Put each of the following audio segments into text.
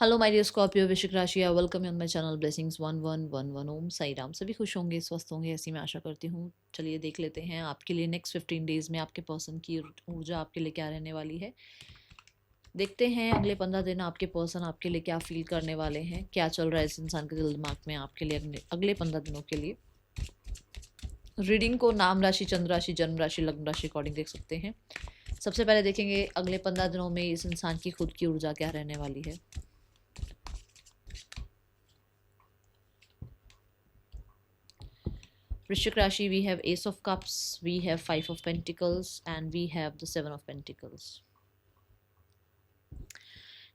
Hello my dear Scorpio वृश्चिक राशि, welcome on my channel blessings 1111। ओम साई राम। सभी खुश होंगे, स्वस्थ होंगे, ऐसी मैं आशा करती हूँ। चलिए देख लेते हैं आपके लिए नेक्स्ट 15 डेज में आपके पर्सन की ऊर्जा आपके लिए क्या रहने वाली है। देखते हैं अगले 15 दिन आपके पर्सन आपके लिए क्या फील करने वाले हैं, क्या चल रहा है इस इंसान के दिल दिमाग में आपके लिए अगले 15 दिनों के लिए। रीडिंग को नाम राशि, चंद्र राशि, जन्म राशि, लग्न राशि अकॉर्डिंग देख सकते हैं। सबसे पहले देखेंगे अगले 15 दिनों में इस इंसान की खुद की ऊर्जा क्या रहने वाली है। Vrishik Rashi, we have Ace of Cups, we have Five of Pentacles, and we have the Seven of Pentacles.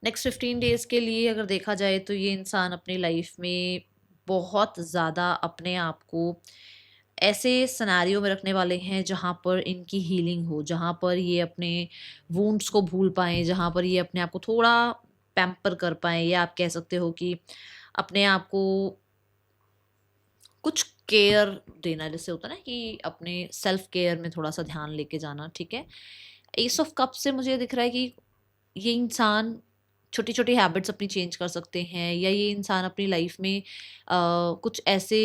Next 15 days के लिए अगर देखा जाए तो ये इंसान अपनी लाइफ में बहुत ज़्यादा अपने आप को ऐसे सिनेरियो में रखने वाले हैं जहाँ पर इनकी हीलिंग हो, जहाँ पर ये अपने वुंड्स को भूल पाएँ, जहाँ पर ये अपने आप को थोड़ा पैम्पर कर पाएँ, या आप कह सकते हो कि अपने आप को कुछ केयर देना, जैसे होता है ना कि अपने सेल्फ केयर में थोड़ा सा ध्यान लेके जाना। ठीक है, एस ऑफ कप से मुझे दिख रहा है कि ये इंसान छोटी छोटी हैबिट्स अपनी चेंज कर सकते हैं, या ये इंसान अपनी लाइफ में कुछ ऐसे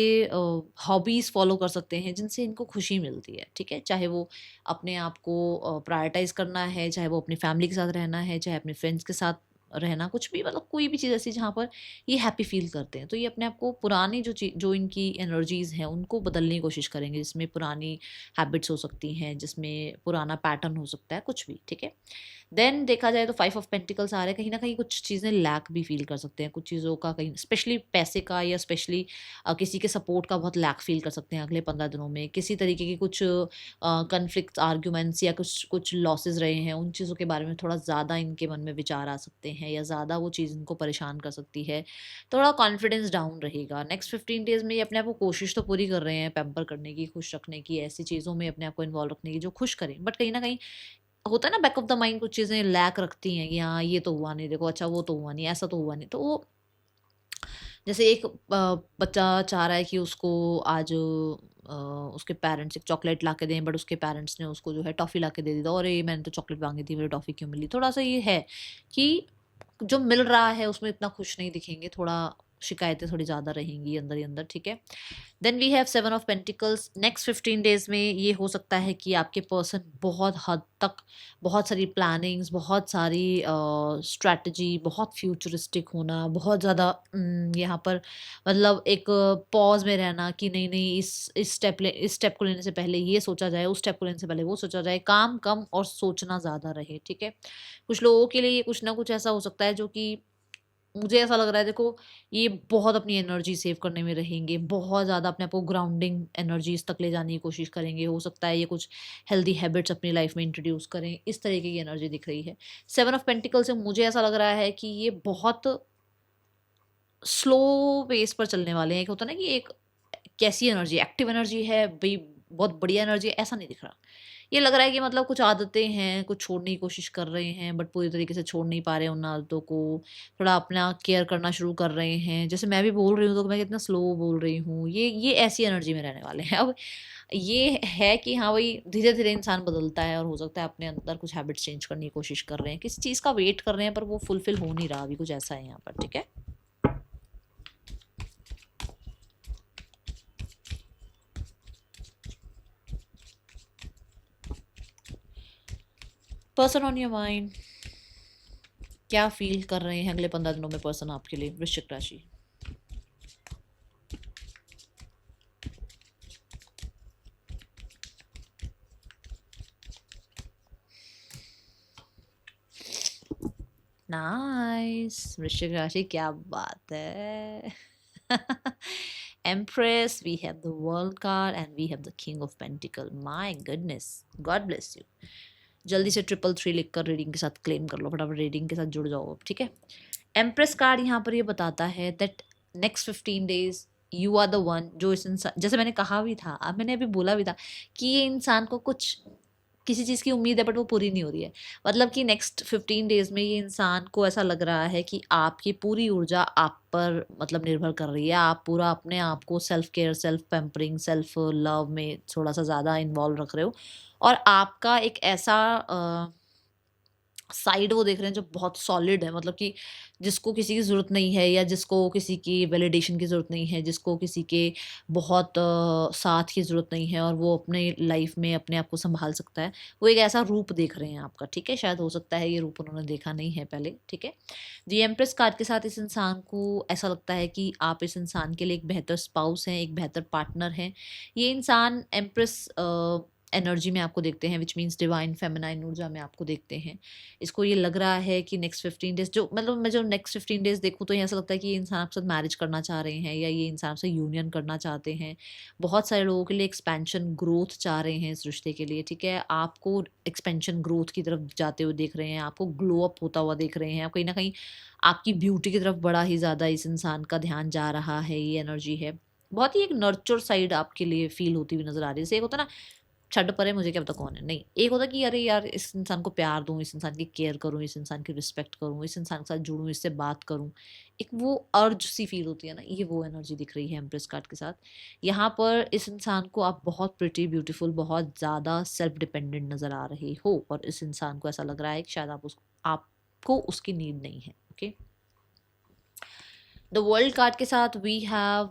हॉबीज़ फॉलो कर सकते हैं जिनसे इनको खुशी मिलती है। ठीक है, चाहे वो अपने आप को प्रायोरिटाइज करना है, चाहे वो अपनी फैमिली के साथ रहना है, चाहे अपने फ्रेंड्स के साथ रहना, कुछ भी, मतलब कोई भी चीज़ ऐसी जहाँ पर ये हैप्पी फील करते हैं। तो ये अपने आप को पुरानी जो इनकी एनर्जीज़ हैं उनको बदलने की कोशिश करेंगे, जिसमें पुरानी हैबिट्स हो सकती हैं, जिसमें पुराना पैटर्न हो सकता है, कुछ भी। ठीक है, देन देखा जाए तो 5 ऑफ पेंटिकल्स आ रहे हैं। कहीं न कहीं कुछ चीज़ें लैक भी फ़ील कर सकते हैं, कुछ चीज़ों का कहीं स्पेशली पैसे का, या किसी के सपोर्ट का बहुत लैक फ़ील कर सकते हैं अगले 15 दिनों में। किसी तरीके की कुछ कॉन्फ्लिक्ट्स, आर्ग्यूमेंट्स, या कुछ लॉसेस रहे हैं, उन चीज़ों के बारे में थोड़ा ज़्यादा इनके मन में विचार आ सकते हैं, या ज़्यादा वो चीज़ इनको परेशान कर सकती है। थोड़ा कॉन्फिडेंस डाउन रहेगा। नेक्स्ट 15 डेज़ में ये अपने आप को कोशिश तो पूरी कर रहे हैं पैम्पर करने की, खुश रखने की, ऐसी चीज़ों में अपने आप को इन्वॉल्व रखने की जो खुश करें। बट कहीं न कहीं होता है ना, बैक ऑफ द माइंड कुछ चीज़ें लैक रखती हैं कि हाँ, ये तो हुआ नहीं, देखो, अच्छा वो तो हुआ नहीं, ऐसा तो हुआ नहीं। तो वो जैसे एक बच्चा चाह रहा है कि उसको आज उसके पेरेंट्स एक चॉकलेट ला के दें, बट उसके पेरेंट्स ने उसको जो है टॉफ़ी ला के दे दी, तो अरे मैंने तो चॉकलेट माँगी थी, मुझे टॉफ़ी क्यों मिली? थोड़ा-सा ये है कि जो मिल रहा है उसमें इतना खुश नहीं दिखेंगे, थोड़ा शिकायतें थोड़ी ज़्यादा रहेंगी अंदर ही अंदर। ठीक है? Then we have 7 of pentacles. Next 15 days में ये हो सकता है कि आपके पर्सन बहुत हद तक बहुत सारी प्लानिंग्स, बहुत सारी स्ट्रैटेजी, बहुत फ्यूचरिस्टिक होना, बहुत ज़्यादा यहाँ पर मतलब एक पॉज़ में रहना कि नहीं-नहीं, इस स्टेप को लेने से पहले ये सोचा जाए, उस स्टेप को लेने से पहले वो सोचा जाए, काम कम और सोचना ज़्यादा रहे। ठीक है? कुछ लोगों के लिए ये कुछ ना कुछ ऐसा हो सकता है जो कि मुझे ऐसा लग रहा है, देखो, ये बहुत अपनी एनर्जी सेव करने में रहेंगे, बहुत ज़्यादा अपने आप को ग्राउंडिंग एनर्जीज़ तक ले जाने की कोशिश करेंगे। हो सकता है ये कुछ हेल्दी हैबिट्स अपनी लाइफ में इंट्रोड्यूस करें, इस तरीके की एनर्जी दिख रही है। 7 ऑफ पेंटिकल से मुझे ऐसा लग रहा है कि ये बहुत स्लो पेस पर चलने वाले हैं। एक होता है ना कि एक कैसी एनर्जी, एक्टिव एनर्जी है भई, बहुत बढ़िया एनर्जी है, ऐसा नहीं दिख रहा। ये लग रहा है कि मतलब कुछ आदतें हैं, कुछ छोड़ने की कोशिश कर रहे हैं, बट पूरी तरीके से छोड़ नहीं पा रहे हैं उन आदतों को। थोड़ा अपना केयर करना शुरू कर रहे हैं। जैसे मैं भी बोल रही हूँ तो मैं कितना स्लो बोल रही हूँ। ये ऐसी एनर्जी में रहने वाले हैं। अब ये है कि हाँ भाई, धीरे-धीरे इंसान बदलता है, और हो सकता है अपने अंदर कुछ हैबिट्स चेंज करने की कोशिश कर रहे हैं। किसी चीज़ का वेट कर रहे हैं पर वो फुलफिल हो नहीं रहा अभी, कुछ ऐसा है यहाँ पर। ठीक है? पर्सन ऑन योर माइंड, क्या फ़ील कर रहे हैं अगले 15 दिनों में पर्सन आपके लिए, वृश्चिक राशि? नाइस, वृश्चिक राशि, क्या बात है! Empress, we have the world card and we have the king of pentacle. My goodness, God bless you. जल्दी से 333 लिखकर रीडिंग के साथ क्लेम कर लो, फटाफट रीडिंग के साथ जुड़ जाओ अब। ठीक है? एम्प्रेस कार्ड यहाँ पर ये बताता है that next 15 days you are the one, जो इस इंसान, जैसे मैंने कहा भी था, अब मैंने अभी बोला भी था कि ये इंसान को कुछ किसी चीज़ की उम्मीद है बट वो पूरी नहीं हो रही है। मतलब कि नेक्स्ट 15 डेज़ में ये इंसान को ऐसा लग रहा है कि आपकी पूरी ऊर्जा आप पर मतलब निर्भर कर रही है। आप पूरा अपने आप को self care, self pampering, self love में थोड़ा-सा ज़्यादा इन्वॉल्व रख रहे हो, और आपका एक ऐसा साइड वो देख रहे हैं जो बहुत सॉलिड है, मतलब कि जिसको किसी की ज़रूरत नहीं है, या जिसको किसी की वैलिडेशन की ज़रूरत नहीं है, जिसको किसी के बहुत साथ की ज़रूरत नहीं है, और वो अपने लाइफ में अपने आप को संभाल सकता है। वो एक ऐसा रूप देख रहे हैं आपका, ठीक है। शायद हो सकता है ये रूप उन्होंने देखा नहीं है पहले, ठीक है। दी एम्प्रेस कार्ड के साथ इस इंसान को ऐसा लगता है कि आप इस इंसान के लिए एक बेहतर स्पाउस हैं, एक बेहतर पार्टनर हैं। ये इंसान एम्प्रेस एनर्जी में आपको देखते हैं, विच मीन्स डिवाइन फेमिनाइन ऊर्जा में आपको देखते हैं। इसको ये लग रहा है कि नेक्स्ट 15 डेज जो, मतलब मैं जो नेक्स्ट 15 डेज देखूँ तो ऐसा लगता है कि ये इंसान आपके साथ मैरिज करना चाह रहे हैं, या ये इंसान आपसे यूनियन करना चाहते हैं। बहुत सारे लोगों के लिए एक्सपेंशन ग्रोथ चाह रहे हैं इस रिश्ते के लिए, ठीक है। आपको एक्सपेंशन ग्रोथ की तरफ जाते हुए देख रहे हैं, आपको ग्लो अप होता हुआ देख रहे हैं, कहीं ना कहीं आपकी ब्यूटी की तरफ बड़ा ही ज़्यादा इस इंसान का ध्यान जा रहा है। ये एनर्जी है, बहुत ही एक नर्चर साइड आपके लिए फील होती हुई नजर आ रही है। जैसे एक होता है ना, छड्ड परे मुझे क्या पता कौन है, नहीं, एक होता कि अरे यार इस इंसान को प्यार दूं, इस इंसान की केयर करूं, इस इंसान की रिस्पेक्ट करूं, इस इंसान के साथ जुड़ूं, इससे बात करूं, एक वो अर्ज सी फील होती है ना, ये वो एनर्जी दिख रही है एम्प्रेस कार्ड के साथ। यहाँ पर इस इंसान को आप बहुत प्रिटी ब्यूटीफुल, बहुत ज़्यादा सेल्फ डिपेंडेंट नज़र आ रही हो, और इस इंसान को ऐसा लग रहा है कि शायद आपको उसकी नीड नहीं है, ओके। द वर्ल्ड कार्ड के साथ वी हैव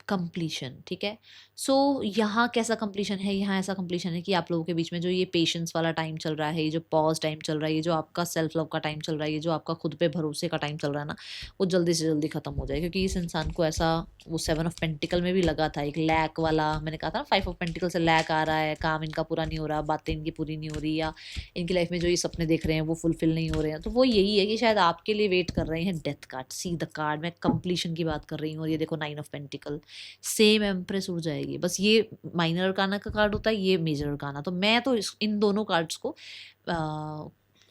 कंप्लीशन, ठीक है। सो यहाँ कैसा कंप्लीशन है, यहाँ ऐसा कंप्लीशन है कि आप लोगों के बीच में जो ये पेशेंस वाला टाइम चल रहा है, ये जो पॉज टाइम चल रहा है, ये जो आपका सेल्फ लव का टाइम चल रहा है, ये जो आपका खुद पे भरोसे का टाइम चल रहा है ना, वो जल्दी से जल्दी खत्म हो जाए। क्योंकि इस इंसान को ऐसा वो 7 ऑफ पेंटिकल में भी लगा था, एक लैक वाला, मैंने कहा था ना 5 ऑफ पेंटिकल से लैक आ रहा है, काम इनका पूरा नहीं हो रहा, बातें इनकी पूरी नहीं हो रही, या इनकी लाइफ में जो ये सपने देख रहे हैं वो फुलफिल नहीं हो रहे हैं। तो वो यही है कि शायद आपके लिए वेट कर रहे हैं death card, see the card, मैं कंप्लीशन की बात कर रही हूँ। और ये देखो 9 ऑफ पेंटिकल, सेम एम्प्रेस उड़ जाएगी। बस ये माइनर अरकाना का कार्ड होता है, ये मेजर अरकाना। तो मैं तो इन दोनों कार्ड्स को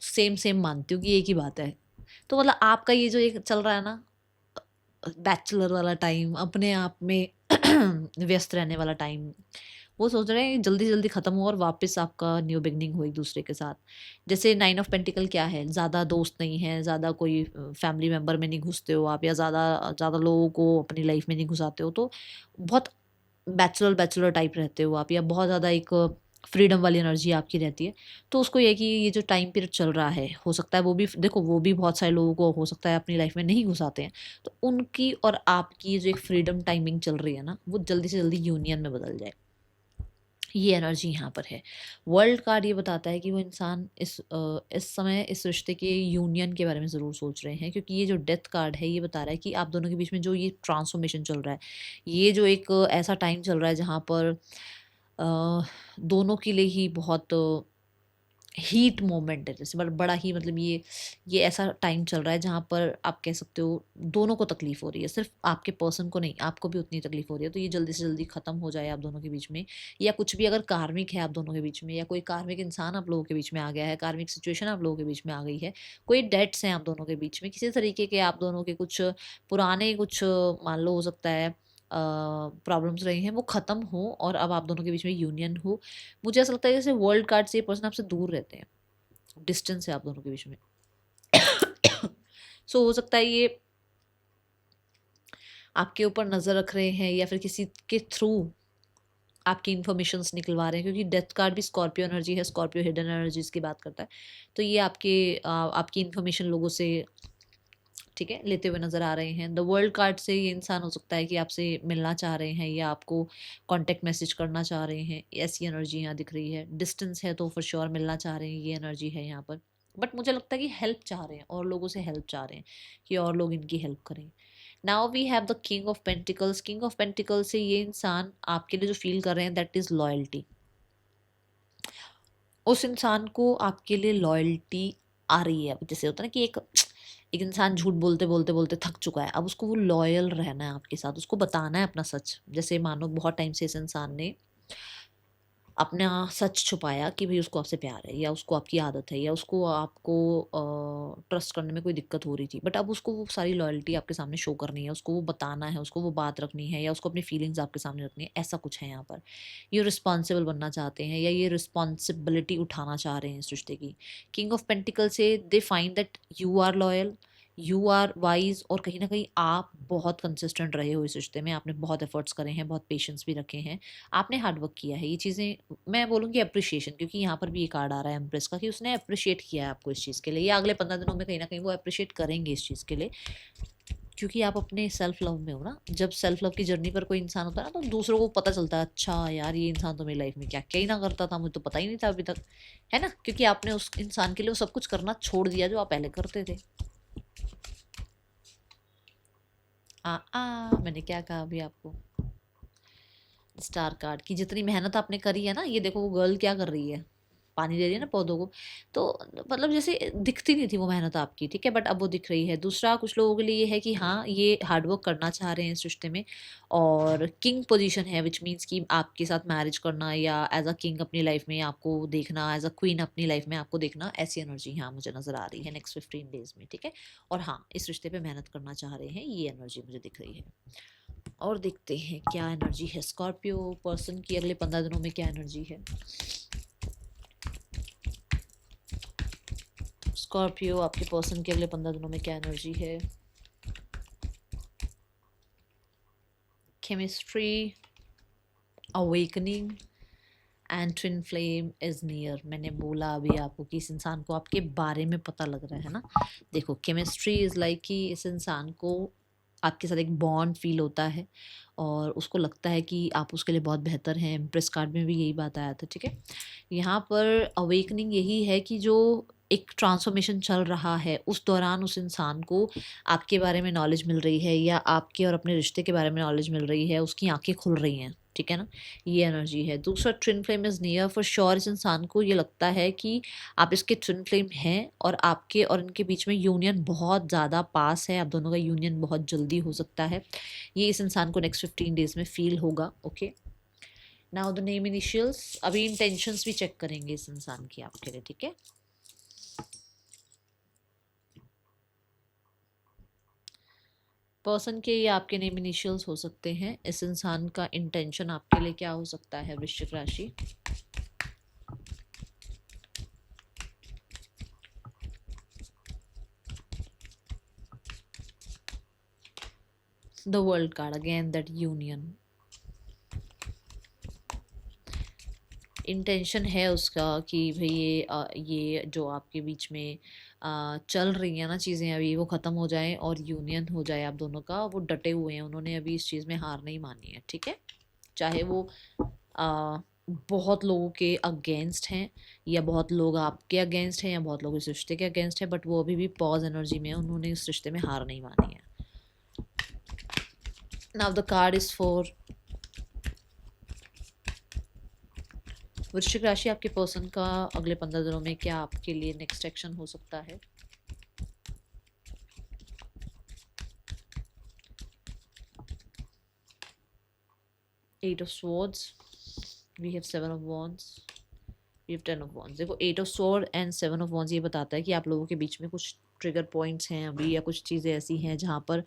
सेम सेम मानती हूँ कि एक ही बात है। तो मतलब आपका ये जो एक चल रहा है ना बैचलर वाला टाइम, अपने आप में व्यस्त रहने वाला टाइम, वो सोच रहे हैं जल्दी जल्दी ख़त्म हो और वापस आपका न्यू बिगनिंग हो एक दूसरे के साथ। जैसे 9 ऑफ पेंटिकल क्या है, ज़्यादा दोस्त नहीं है, ज़्यादा कोई फैमिली मेम्बर में नहीं घुसते हो आप, या ज़्यादा ज़्यादा लोगों को अपनी लाइफ में नहीं घुसाते हो, तो बहुत बैचलर बैचलर टाइप रहते हो आप, या बहुत ज़्यादा एक फ्रीडम वाली एनर्जी आपकी रहती है। तो उसको ये कि ये जो टाइम पीरियड चल रहा है, हो सकता है वो भी देखो, वो भी बहुत सारे लोगों को हो सकता है अपनी लाइफ में नहीं घुसाते हैं, तो उनकी और आपकी जो एक फ्रीडम टाइमिंग चल रही है ना, वो जल्दी से जल्दी यूनियन में बदल जाए। ये एनर्जी यहाँ पर है। वर्ल्ड कार्ड ये बताता है कि वो इंसान इस समय इस रिश्ते के यूनियन के बारे में ज़रूर सोच रहे हैं, क्योंकि ये जो डेथ कार्ड है ये बता रहा है कि आप दोनों के बीच में जो ये ट्रांसफॉर्मेशन चल रहा है, ये जो एक ऐसा टाइम चल रहा है जहाँ पर दोनों के लिए ही बहुत हीट मोमेंट है, जैसे बड़ा ही, मतलब ये ऐसा टाइम चल रहा है जहाँ पर आप कह सकते हो दोनों को तकलीफ हो रही है, सिर्फ आपके पर्सन को नहीं, आपको भी उतनी तकलीफ हो रही है। तो ये जल्दी से जल्दी ख़त्म हो जाए आप दोनों के बीच में, या कुछ भी अगर कार्मिक है आप दोनों के बीच में, या कोई कार्मिक इंसान आप लोगों के बीच में आ गया है, कार्मिक सिचुएशन आप लोगों के बीच में आ गई है, कोई डेट्स हैं आप दोनों के बीच में, किसी तरीके के आप दोनों के कुछ पुराने कुछ मान लो हो सकता है प्रॉब्लम्स रही हैं, वो ख़त्म हो और अब आप दोनों के बीच में यूनियन हो। मुझे ऐसा लगता है जैसे वर्ल्ड कार्ड से ये पर्सन आपसे दूर रहते हैं, डिस्टेंस है आप दोनों के बीच में। सो हो सकता है ये आपके ऊपर नज़र रख रहे हैं, या फिर किसी के थ्रू आपकी इन्फॉर्मेशंस निकलवा रहे हैं, क्योंकि डेथ कार्ड भी स्कॉर्पियो एनर्जी है, स्कॉर्पियो हिडन एनर्जीज की बात करता है। तो ये आपकी इन्फॉर्मेशन लोगों से, ठीक है, लेते हुए नज़र आ रहे हैं। द वर्ल्ड कार्ड से ये इंसान हो सकता है कि आपसे मिलना चाह रहे हैं, या आपको कांटेक्ट मैसेज करना चाह रहे हैं, ऐसी एनर्जी यहाँ दिख रही है। डिस्टेंस है तो फॉर श्योर मिलना चाह रहे हैं, ये एनर्जी है यहाँ पर। बट मुझे लगता है कि हेल्प चाह रहे हैं, और लोगों से हेल्प चाह रहे हैं कि और लोग इनकी हेल्प करें। Now we have the king of pentacles. King of pentacles से ये इंसान आपके लिए जो फील कर रहे हैं दैट इज़ लॉयल्टी। उस इंसान को आपके लिए लॉयल्टी आ रही है। अब जैसे होता है ना कि एक इंसान झूठ बोलते बोलते बोलते थक चुका है, अब उसको वो लॉयल रहना है आपके साथ, उसको बताना है अपना सच। जैसे मानो बहुत टाइम से इस इंसान ने अपना सच छुपाया कि भाई उसको आपसे प्यार है, या उसको आपकी आदत है, या उसको आपको ट्रस्ट करने में कोई दिक्कत हो रही थी, बट अब उसको वो सारी लॉयल्टी आपके सामने शो करनी है, उसको वो बताना है, उसको वो बात रखनी है, या उसको अपनी फीलिंग्स आपके सामने रखनी है। ऐसा कुछ है यहाँ पर। ये रिस्पॉन्सिबल बनना चाहते हैं, या ये रिस्पॉन्सिबिलिटी उठाना चाह रहे हैं इस रिश्ते की। किंग ऑफ पेंटिकल से they find that you are loyal, you are wise, और कहीं ना कहीं आप बहुत कंसिस्टेंट रहे हो इस रिश्ते में, आपने बहुत एफर्ट्स करे हैं, बहुत पेशेंस भी रखे हैं, आपने हार्डवर्क किया है। ये चीज़ें मैं बोलूँगी अप्रिशिएशन, क्योंकि यहाँ पर भी ये कार्ड आ रहा है एम्प्रेस का कि उसने अप्रिशिएट किया है आपको इस चीज़ के लिए, या अगले 15 दिनों में कहीं ना कहीं वो अप्रिशिएट करेंगे इस चीज़ के लिए, क्योंकि आप अपने सेल्फ लव में हो ना। जब सेल्फ लव की जर्नी पर कोई इंसान होता है ना, तो दूसरों को पता चलता है, अच्छा यार ये इंसान तो मेरी लाइफ में क्या क्या ही ना करता था, मुझे तो पता ही नहीं था अभी तक, है ना, क्योंकि आपने उस इंसान के लिए वो सब कुछ करना छोड़ दिया जो आप पहले करते थे। मैंने क्या कहा अभी आपको, स्टार कार्ड की जितनी मेहनत आपने करी है ना, ये देखो वो गर्ल क्या कर रही है, पानी दे रही है ना पौधों को, तो मतलब जैसे दिखती नहीं थी वो मेहनत आपकी, ठीक है, बट अब वो दिख रही है। दूसरा, कुछ लोगों के लिए ये है कि हाँ ये हार्डवर्क करना चाह रहे हैं इस रिश्ते में, और किंग पोजीशन है, विच मीन्स कि आपके साथ मैरिज करना, या एज अ किंग अपनी लाइफ में आपको देखना, एज अ क्वीन अपनी लाइफ में आपको देखना, ऐसी एनर्जी यहाँ मुझे नजर आ रही है नेक्स्ट 15 डेज में, ठीक है। और हाँ, इस रिश्ते पे मेहनत करना चाह रहे हैं, ये एनर्जी मुझे दिख रही है। और देखते हैं क्या एनर्जी है स्कॉर्पियो पर्सन की अगले 15 दिनों में, क्या एनर्जी है स्कॉर्पियो आपके पर्सन की अगले 15 दिनों में, क्या एनर्जी है। Chemistry, awakening and twin flame is near. मैंने बोला अभी आपको कि इस इंसान को आपके बारे में पता लग रहा है ना। देखो केमिस्ट्री इज लाइक कि इस इंसान को आपके साथ एक बॉन्ड फील होता है, और उसको लगता है कि आप उसके लिए बहुत बेहतर हैं। एम्प्रेस कार्ड में भी यही बात आया था, ठीक है। यहाँ पर अवेकनिंग यही है कि जो एक ट्रांसफॉर्मेशन चल रहा है, उस दौरान उस इंसान को आपके बारे में नॉलेज मिल रही है, या आपके और अपने रिश्ते के बारे में नॉलेज मिल रही है, उसकी आंखें खुल रही हैं, ठीक है ना, ये एनर्जी है। दूसरा, twin flame is near for sure. इस इंसान को ये लगता है कि आप इसके ट्विन फ्लेम हैं, और आपके और इनके बीच में यूनियन बहुत ज़्यादा पास है, आप दोनों का यूनियन बहुत जल्दी हो सकता है। ये इस इंसान को नेक्स्ट 15 डेज में फील होगा, okay. Now the name initials, अभी इंटेंशंस भी चेक करेंगे इस इंसान की आपके लिए, ठीक है। पर्सन के या आपके नेम इनिशियल्स हो सकते हैं। इस इंसान का इंटेंशन आपके लिए क्या हो सकता है वृश्चिक राशि। The world card again, that union, intention है उसका कि भाई ये जो आपके बीच में चल रही है ना चीज़ें, अभी वो ख़त्म हो जाएं और यूनियन हो जाए आप दोनों का। वो डटे हुए हैं, उन्होंने अभी इस चीज़ में हार नहीं मानी है, ठीक है। चाहे वो आ, बहुत लोगों के अगेंस्ट हैं, या बहुत लोग आपके अगेंस्ट हैं, या बहुत लोग इस रिश्ते के अगेंस्ट हैं, बट वो अभी भी पॉज एनर्जी में है, उन्होंने इस रिश्ते में हार नहीं मानी है। Now the card is for वृश्चिक राशि। आपके पर्सन का अगले 15 दिनों में क्या आपके लिए नेक्स्ट एक्शन हो सकता है। Eight of swords, we have 7 of wands, we have 10 of wands. देखो 8 of sword and 7 of wands ये बताता है कि आप लोगों के बीच में कुछ ट्रिगर पॉइंट्स हैं अभी, या कुछ चीज़ें ऐसी हैं जहाँ पर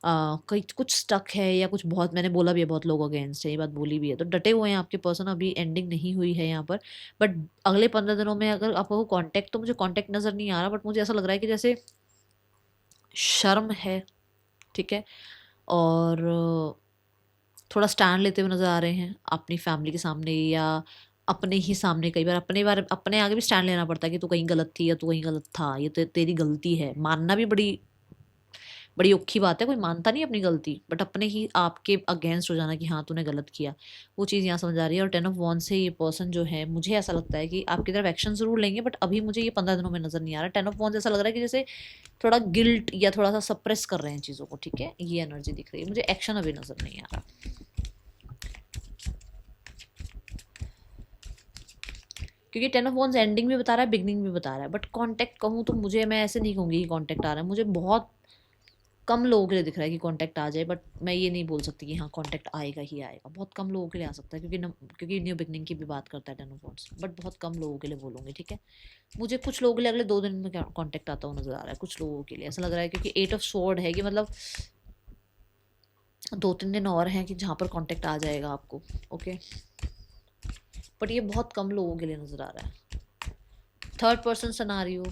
कहीं कुछ स्टक है, या कुछ, बहुत मैंने बोला भी है बहुत लोग अगेंस्ट है, ये बात बोली भी है, तो डटे हुए हैं आपके पर्सन। अभी एंडिंग नहीं हुई है यहाँ पर, बट अगले 15 दिनों में अगर आपको कांटेक्ट, तो मुझे कांटेक्ट नज़र नहीं आ रहा, बट मुझे ऐसा लग रहा है कि जैसे शर्म है, ठीक है, और थोड़ा स्टैंड लेते हुए नज़र आ रहे हैं अपनी फैमिली के सामने, या अपने ही सामने। कई बार अपने बारे, अपने आगे भी स्टैंड लेना पड़ता है कि तू कहीं गलत थी, या तू कहीं गलत था, ये तेरी गलती है। मानना भी बड़ी बड़ी औखी बात है, कोई मानता नहीं अपनी गलती, बट अपने ही आपके अगेंस्ट हो जाना कि हाँ तूने गलत किया, वो चीज़ यहाँ समझ आ रही है। और 10 ऑफ वॉन्ड्स से ये पर्सन जो है, मुझे ऐसा लगता है कि आपकी तरफ एक्शन जरूर लेंगे, बट अभी मुझे ये 15 दिनों में नज़र नहीं आ रहा। 10 ऑफ वॉन्ड्स ऐसा लग रहा है कि जैसे थोड़ा गिल्ट या थोड़ा सा सप्रेस कर रहे हैं चीज़ों को, ठीक है, ये एनर्जी दिख रही है मुझे, एक्शन अभी नज़र नहीं आ रहा। क्योंकि 10 ऑफ वॉन्ड्स एंडिंग भी बता रहा है, बिगनिंग भी बता रहा है, बट कांटेक्ट कहूँ तो मुझे, मैं ऐसे नहीं कहूँगी कि कांटेक्ट आ रहा है, मुझे बहुत कम लोगों के लिए दिख रहा है कि कांटेक्ट आ जाए, बट मैं ये नहीं बोल सकती कि हाँ कांटेक्ट आएगा ही आएगा। बहुत कम लोगों के लिए आ सकता है, क्योंकि न्यू बिगनिंग की भी बात करता है 10 ऑफ वॉन्ड्स, बट बहुत कम लोगों के लिए बोलूँगी, ठीक है। मुझे कुछ लोगों के लिए अगले 2 दिन में कांटेक्ट आता हुआ नजर आ रहा है, कुछ लोगों के लिए ऐसा लग रहा है, क्योंकि 8 ऑफ स्वॉर्ड है कि मतलब 2-3 दिन और हैं कि जहाँ पर कांटेक्ट आ जाएगा आपको, ओके, बट ये बहुत कम लोगों के लिए नजर आ रहा है। Third person scenario,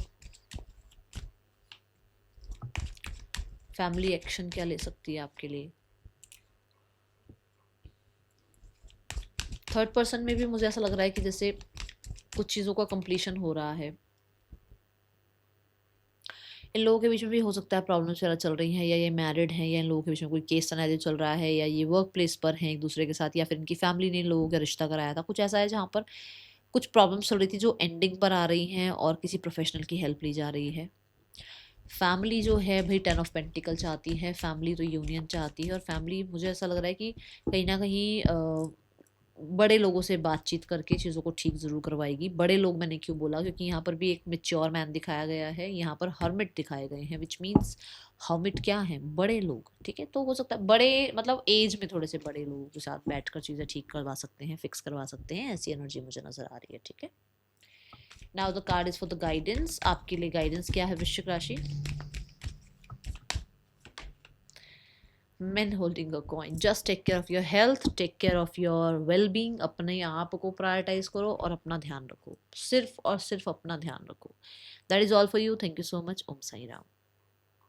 family action क्या ले सकती है आपके लिए? थर्ड पर्सन में भी मुझे ऐसा लग रहा है कि जैसे कुछ चीज़ों का कंप्लीशन हो रहा है। इन लोगों के बीच में भी हो सकता है प्रॉब्लम्स वगैरह चल रही हैं, या ये मैरिड हैं, या इन लोगों के बीच में कोई केस सिनेरियो चल रहा है, या ये वर्क प्लेस पर हैं एक दूसरे के साथ, या फिर इनकी फैमिली ने इन लोगों का रिश्ता कराया था। कुछ ऐसा है जहाँ पर कुछ प्रॉब्लम्स चल रही थी जो एंडिंग पर आ रही हैं और किसी प्रोफेशनल की हेल्प ली जा रही है। फैमिली जो है भाई 10 ऑफ पेंटिकल चाहती है, फैमिली तो यूनियन चाहती है, और फैमिली मुझे ऐसा लग रहा है कि कहीं ना कहीं बड़े लोगों से बातचीत करके चीज़ों को ठीक ज़रूर करवाएगी। बड़े लोग मैंने क्यों बोला, क्योंकि यहाँ पर भी एक मेच्योर मैन दिखाया गया है, यहाँ पर हर्मिट दिखाए गए हैं, विच मीन्स हर्मिट क्या है, बड़े लोग। ठीक है, तो हो सकता है बड़े मतलब एज में थोड़े से बड़े लोगों के साथ बैठकर चीज़ें ठीक करवा सकते हैं, फिक्स करवा सकते हैं, ऐसी एनर्जी मुझे नज़र आ रही है। ठीक है, now the card is for the guidance. आपके लिए गाइडेंस क्या है वृश्चिक राशि? men holding a coin. Just take care of your health, take care of your well-being. अपने आप को प्रायोरिटाइज करो और अपना ध्यान रखो, सिर्फ और सिर्फ अपना ध्यान रखो। That is all for you. Thank you so much. Om Sai Ram.